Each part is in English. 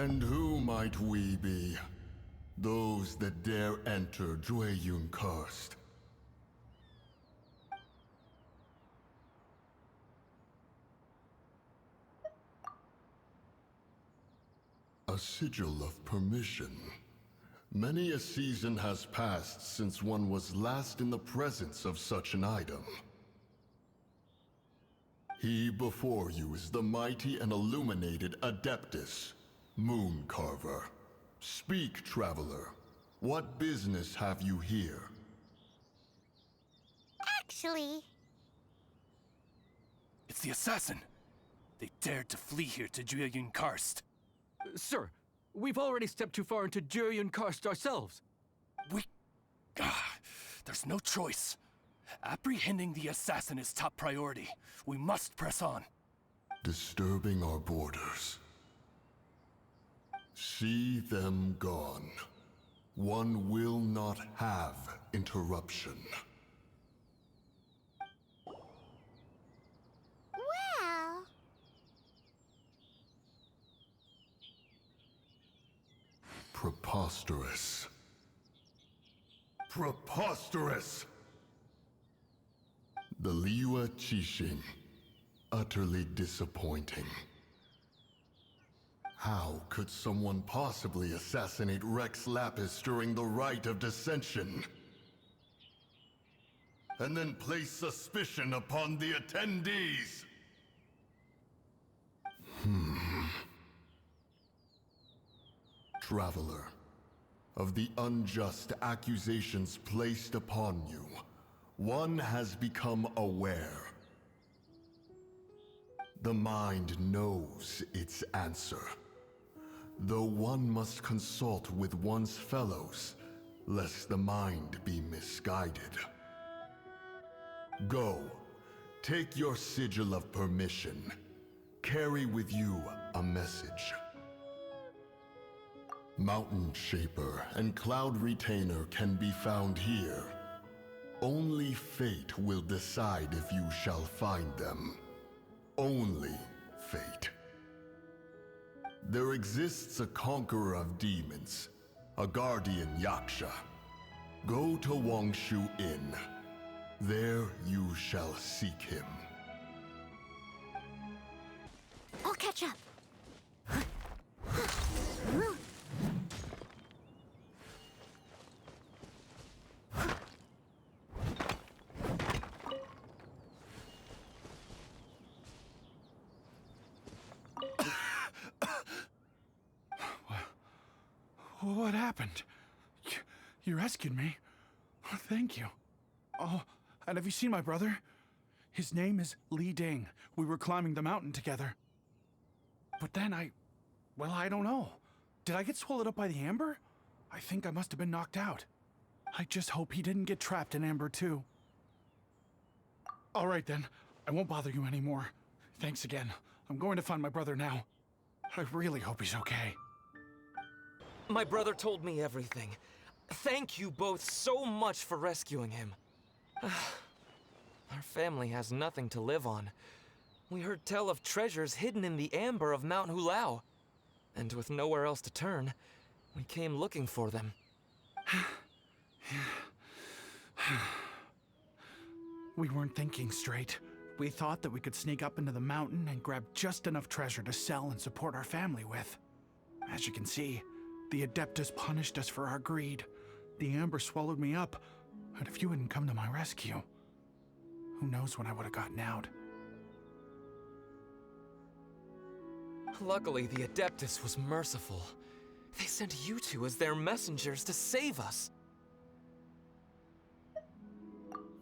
And who might we be? Those that dare enter Drei Karst. A sigil of permission. Many a season has passed since one was last in the presence of such an item. He before you is the mighty and illuminated Adeptus, Moon Carver. Speak, traveler. What business have you here? Actually... It's the assassin! They dared to flee here to Drei Karst. Sir, we've already stepped too far into Drei Karst ourselves. There's no choice. Apprehending the assassin is top priority. We must press on. Disturbing our borders. See them gone. One will not have interruption. Well... Preposterous. Preposterous! The Liwa Qixing. Utterly disappointing. How could someone possibly assassinate Rex Lapis during the rite of dissension? And then place suspicion upon the attendees? Traveler, of the unjust accusations placed upon you, one has become aware. The mind knows its answer, though one must consult with one's fellows, lest the mind be misguided. Go, take your sigil of permission. Carry with you a message. Mountain Shaper and Cloud Retainer can be found here. Only fate will decide if you shall find them. Only fate. There exists a conqueror of demons, a guardian Yaksha. Go to Wangshu Inn. There you shall seek him. I'll catch up. What happened? You rescued me. Oh, thank you. Oh, and have you seen my brother? His name is Li Ding. We were climbing the mountain together. But then I don't know. Did I get swallowed up by the amber? I think I must have been knocked out. I just hope he didn't get trapped in amber too. All right then, I won't bother you anymore. Thanks again. I'm going to find my brother now. I really hope he's okay. My brother told me everything. Thank you both so much for rescuing him. Our family has nothing to live on. We heard tell of treasures hidden in the amber of Mount Hulao. And with nowhere else to turn, we came looking for them. We weren't thinking straight. We thought that we could sneak up into the mountain and grab just enough treasure to sell and support our family with. As you can see, the Adeptus punished us for our greed. The amber swallowed me up, and if you hadn't come to my rescue, who knows when I would have gotten out. Luckily, the Adeptus was merciful. They sent you two as their messengers to save us.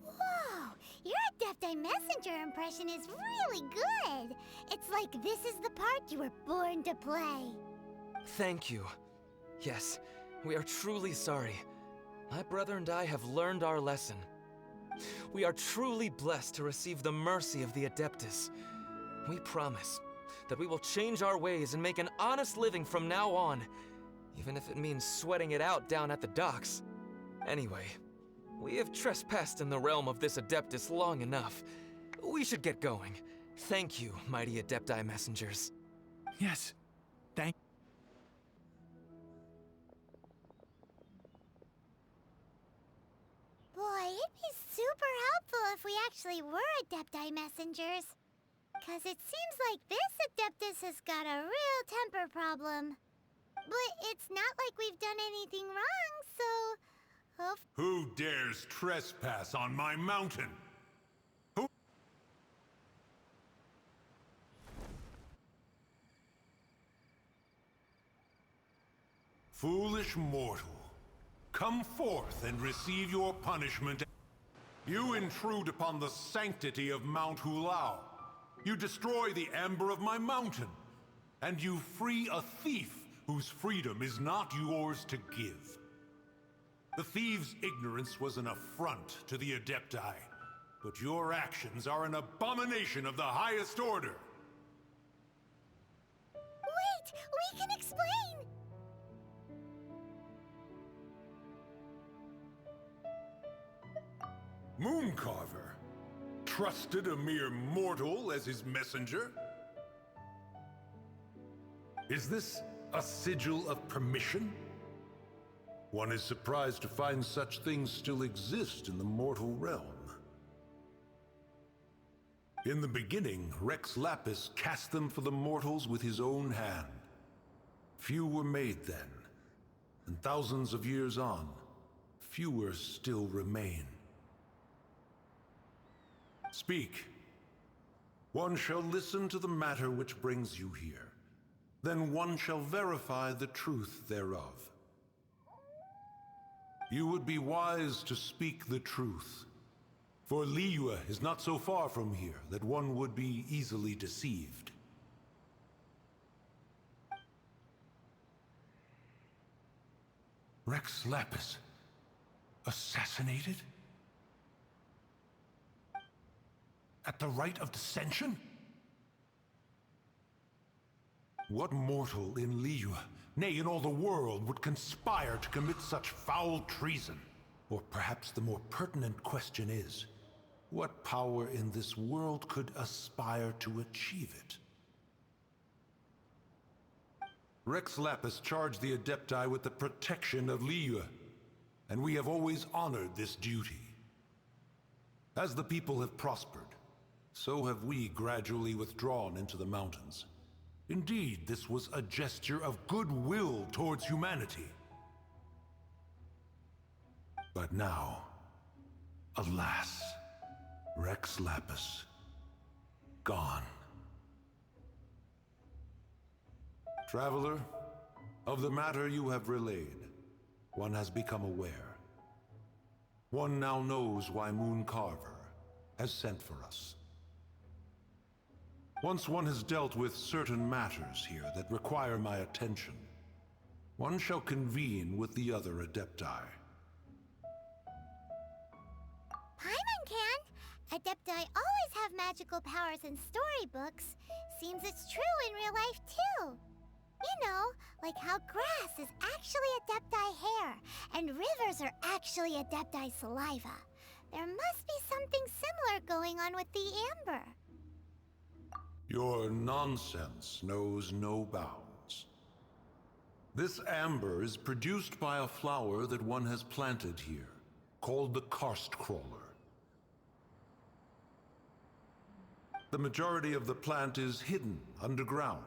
Whoa! Your Adepti messenger impression is really good! It's like this is the part you were born to play. Thank you. Yes, we are truly sorry. My brother and I have learned our lesson. We are truly blessed to receive the mercy of the Adeptus. We promise that we will change our ways and make an honest living from now on, even if it means sweating it out down at the docks. Anyway, we have trespassed in the realm of this Adeptus long enough. We should get going. Thank you, mighty Adepti messengers. Yes, thank they were Adepti messengers. 'Cause it seems like this Adeptus has got a real temper problem. But it's not like we've done anything wrong, so... Who dares trespass on my mountain? Who? Foolish mortal, come forth and receive your punishment. You intrude upon the sanctity of Mount Hulao. You destroy the amber of my mountain. And you free a thief whose freedom is not yours to give. The thief's ignorance was an affront to the Adepti, but your actions are an abomination of the highest order. Wait! We can explain! Mooncarver trusted a mere mortal as his messenger? Is this a sigil of permission? One is surprised to find such things still exist in the mortal realm. In the beginning, Rex Lapis cast them for the mortals with his own hand. Few were made then, and thousands of years on, fewer still remain. Speak. One shall listen to the matter which brings you here. Then one shall verify the truth thereof. You would be wise to speak the truth, for Liyue is not so far from here that one would be easily deceived. Rex Lapis, assassinated? At the rite of dissension? What mortal in Liyue, nay, in all the world, would conspire to commit such foul treason? Or perhaps the more pertinent question is, what power in this world could aspire to achieve it? Rex Lapis charged the Adepti with the protection of Liyue, and we have always honored this duty. As the people have prospered, so have we gradually withdrawn into the mountains. Indeed, this was a gesture of goodwill towards humanity. But now, alas, Rex Lapis, gone. Traveler, of the matter you have relayed, one has become aware. One now knows why Mooncarver has sent for us. Once one has dealt with certain matters here that require my attention, one shall convene with the other Adepti. Paimon can! Adepti always have magical powers in storybooks. Seems it's true in real life, too. You know, like how grass is actually Adepti hair, and rivers are actually Adepti saliva. There must be something similar going on with the amber. Your nonsense knows no bounds. This amber is produced by a flower that one has planted here, called the karst crawler. The majority of the plant is hidden underground.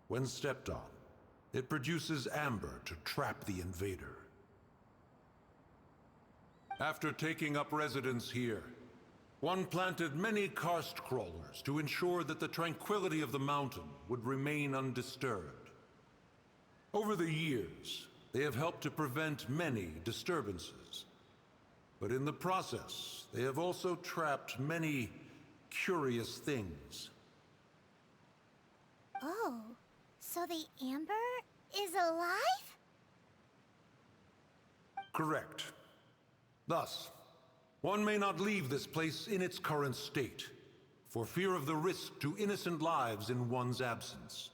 When stepped on, it produces amber to trap the invader. After taking up residence here, one planted many karst crawlers to ensure that the tranquility of the mountain would remain undisturbed. Over the years, they have helped to prevent many disturbances. But in the process, they have also trapped many curious things. Oh, so the amber is alive? Correct. Thus, one may not leave this place in its current state, for fear of the risk to innocent lives in one's absence.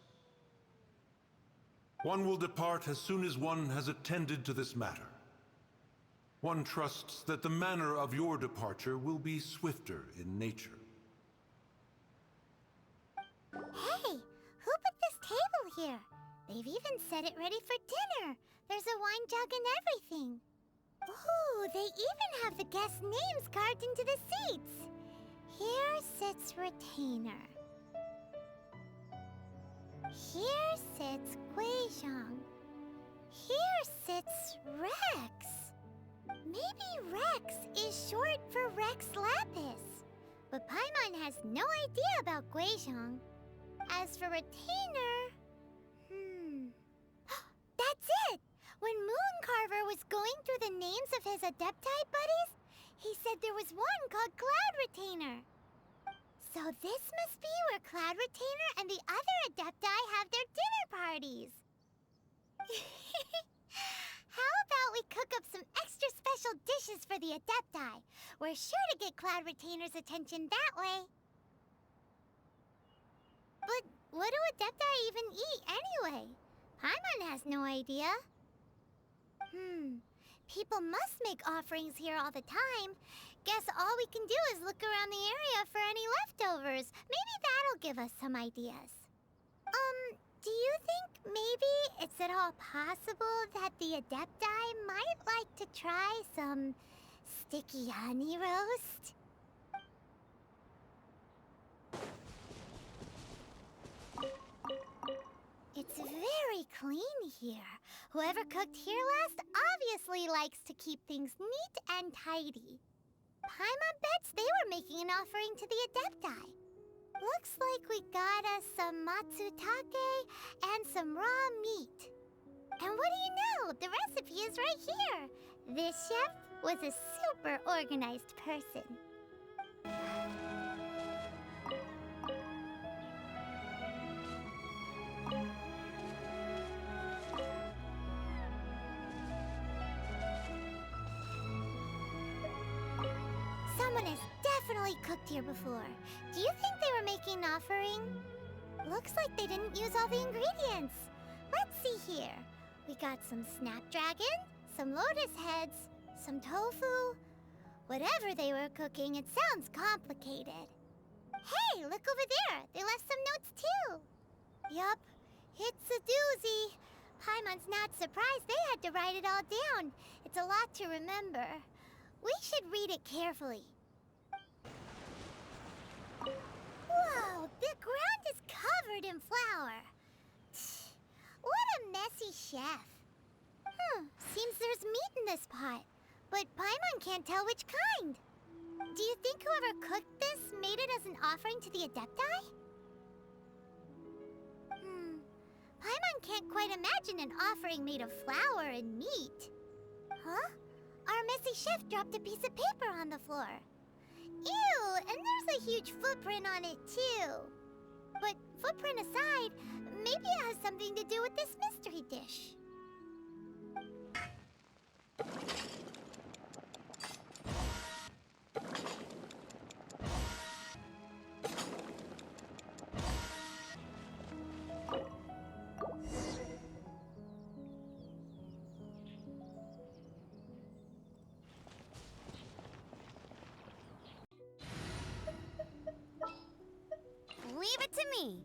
One will depart as soon as one has attended to this matter. One trusts that the manner of your departure will be swifter in nature. Hey, who put this table here? They've even set it ready for dinner. There's a wine jug and everything. Ooh, they even have the guests' names carved into the seats. Here sits Retainer. Here sits Guizhong. Here sits Rex. Maybe Rex is short for Rex Lapis. But Paimon has no idea about Guizhong. As for Retainer... That's it! When Mooncarver was going through the names of his Adepti buddies, he said there was one called Cloud Retainer. So this must be where Cloud Retainer and the other Adepti have their dinner parties. How about we cook up some extra special dishes for the Adepti? We're sure to get Cloud Retainer's attention that way. But what do Adepti even eat anyway? Paimon has no idea. People must make offerings here all the time. Guess all we can do is look around the area for any leftovers. Maybe that'll give us some ideas. Do you think maybe it's at all possible that the Adepti might like to try some sticky honey roast? It's very clean here. Whoever cooked here last obviously likes to keep things neat and tidy. Paimon bets they were making an offering to the Adepti. Looks like we got us some matsutake and some raw meat. And what do you know? The recipe is right here. This chef was a super organized person. Someone has definitely cooked here before. Do you think they were making an offering? Looks like they didn't use all the ingredients. Let's see here. We got some snapdragon, some lotus heads, some tofu. Whatever they were cooking, it sounds complicated. Hey, look over there. They left some notes too. Yup, it's a doozy. Paimon's not surprised they had to write it all down. It's a lot to remember. We should read it carefully. Whoa, the ground is covered in flour. What a messy chef. Seems there's meat in this pot, but Paimon can't tell which kind. Do you think whoever cooked this made it as an offering to the Adepti? Paimon can't quite imagine an offering made of flour and meat. Huh? Our messy chef dropped a piece of paper on the floor. Ew, and there's a huge footprint on it too. But footprint aside, maybe it has something to do with this mystery dish. Leave it to me.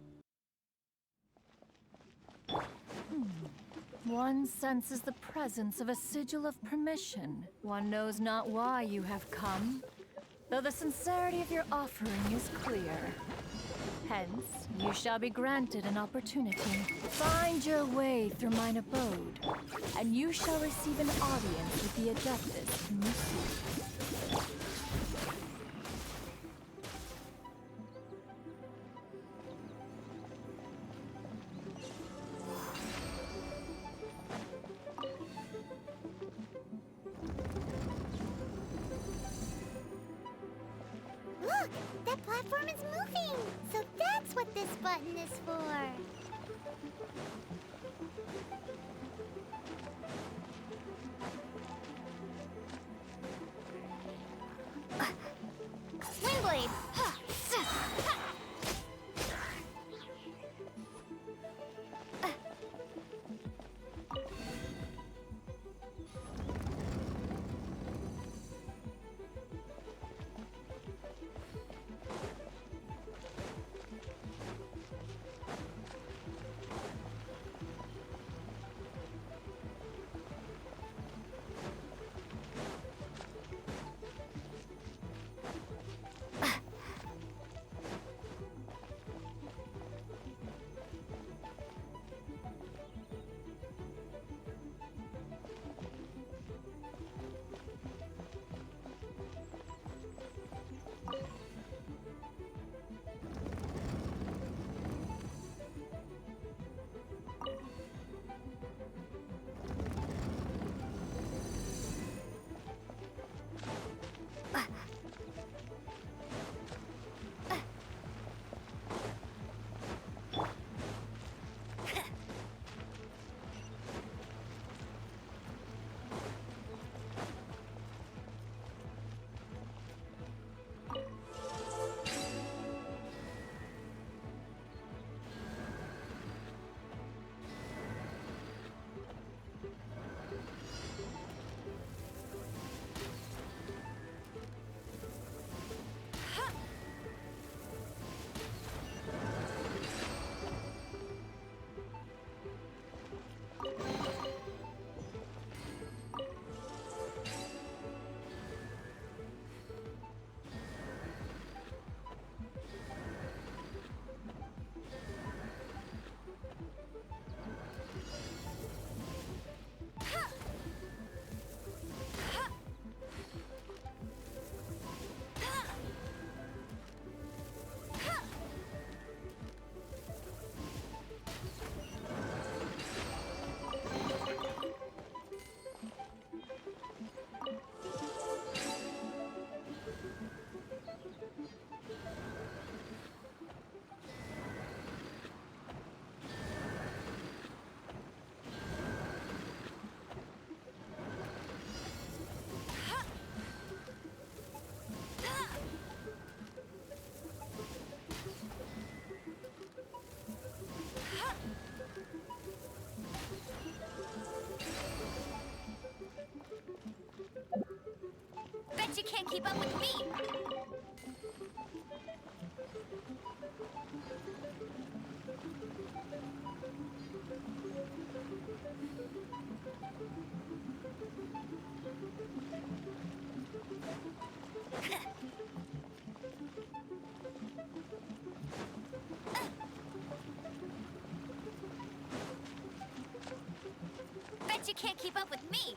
One senses the presence of a sigil of permission. One knows not why you have come, though the sincerity of your offering is clear. Hence, you shall be granted an opportunity. Find your way through mine abode, and you shall receive an audience with the Adeptus whom you seek. Look, that platform is moving! So that's what this button is for. Windblade! can't keep up with me! Bet you can't keep up with me!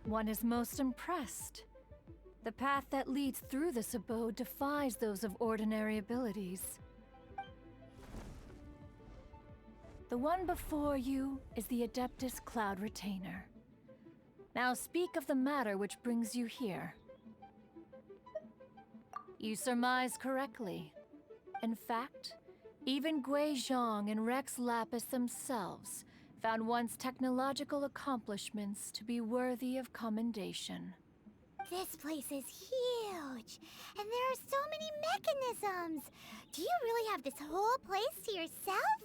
One is most impressed. The path that leads through this abode defies those of ordinary abilities. The one before you is the Adeptus Cloud Retainer. Now speak of the matter which brings you here. You surmise correctly. In fact, even Gui Zhang and Rex Lapis themselves found one's technological accomplishments to be worthy of commendation. This place is huge, and there are so many mechanisms. Do you really have this whole place to yourself?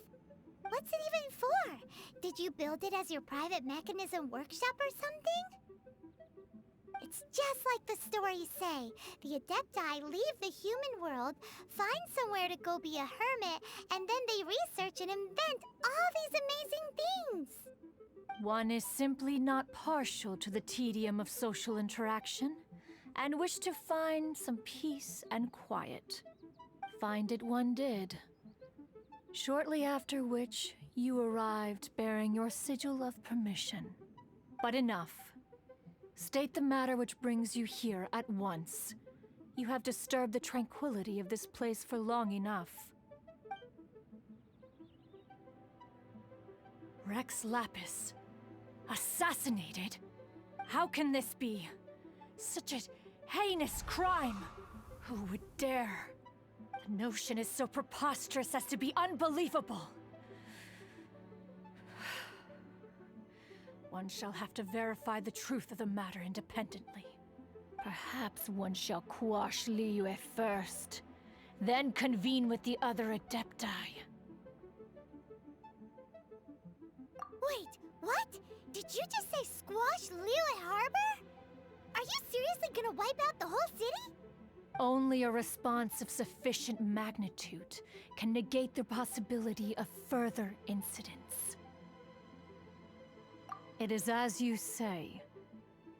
What's it even for? Did you build it as your private mechanism workshop or something? It's just like the stories say. The Adepti leave the human world, find somewhere to go be a hermit, and then they research and invent all these amazing things. One is simply not partial to the tedium of social interaction, and wished to find some peace and quiet. Find it one did. Shortly after which, you arrived bearing your sigil of permission. But enough. State the matter which brings you here at once. You have disturbed the tranquility of this place for long enough. Rex Lapis. Assassinated? How can this be? Such a heinous crime! Who would dare? The notion is so preposterous as to be unbelievable. One shall have to verify the truth of the matter independently. Perhaps one shall quash Liyue first. Then convene with the other Adepti. Wait, what? Did you just say squash Liyue Harbor? Are you seriously gonna wipe out the whole city? Only a response of sufficient magnitude can negate the possibility of further incidents. It is as you say.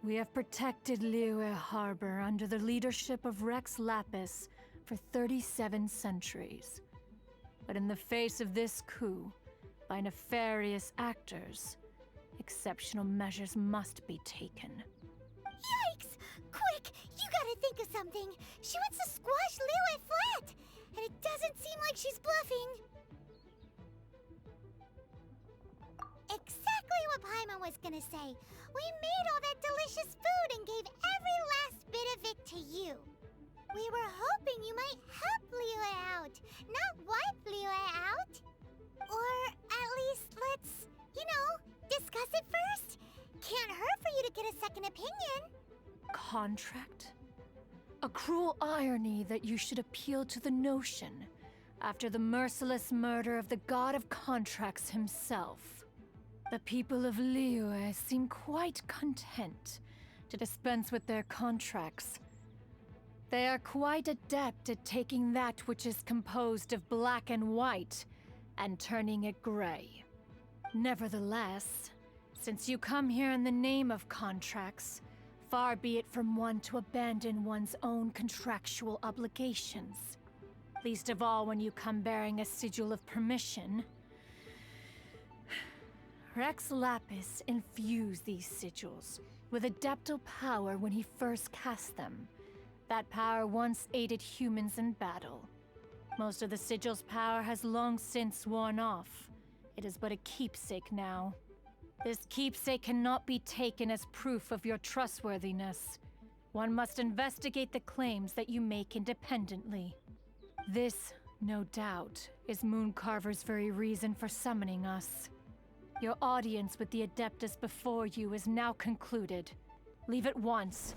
We have protected Liyue Harbor under the leadership of Rex Lapis for 37 centuries. But in the face of this coup, by nefarious actors, exceptional measures must be taken. Yikes! Quick, you gotta think of something. She wants to squash Liyue flat, and it doesn't seem like she's bluffing. Exactly what Paimon was gonna say. We made all that delicious food and gave every last bit of it to you. We were hoping you might help Liyue out, not wipe Liyue out. Or at least let's, discuss it first. Can't hurt for you to get a second opinion. Contract? A cruel irony that you should appeal to the notion after the merciless murder of the god of contracts himself. The people of Liyue seem quite content to dispense with their contracts. They are quite adept at taking that which is composed of black and white and turning it gray. Nevertheless, since you come here in the name of contracts, far be it from one to abandon one's own contractual obligations. Least of all when you come bearing a sigil of permission. Rex Lapis infused these sigils with adeptal power when he first cast them. That power once aided humans in battle. Most of the sigil's power has long since worn off. It is but a keepsake now. This keepsake cannot be taken as proof of your trustworthiness. One must investigate the claims that you make independently. This, no doubt, is Mooncarver's very reason for summoning us. Your audience with the Adeptus before you is now concluded. Leave at once,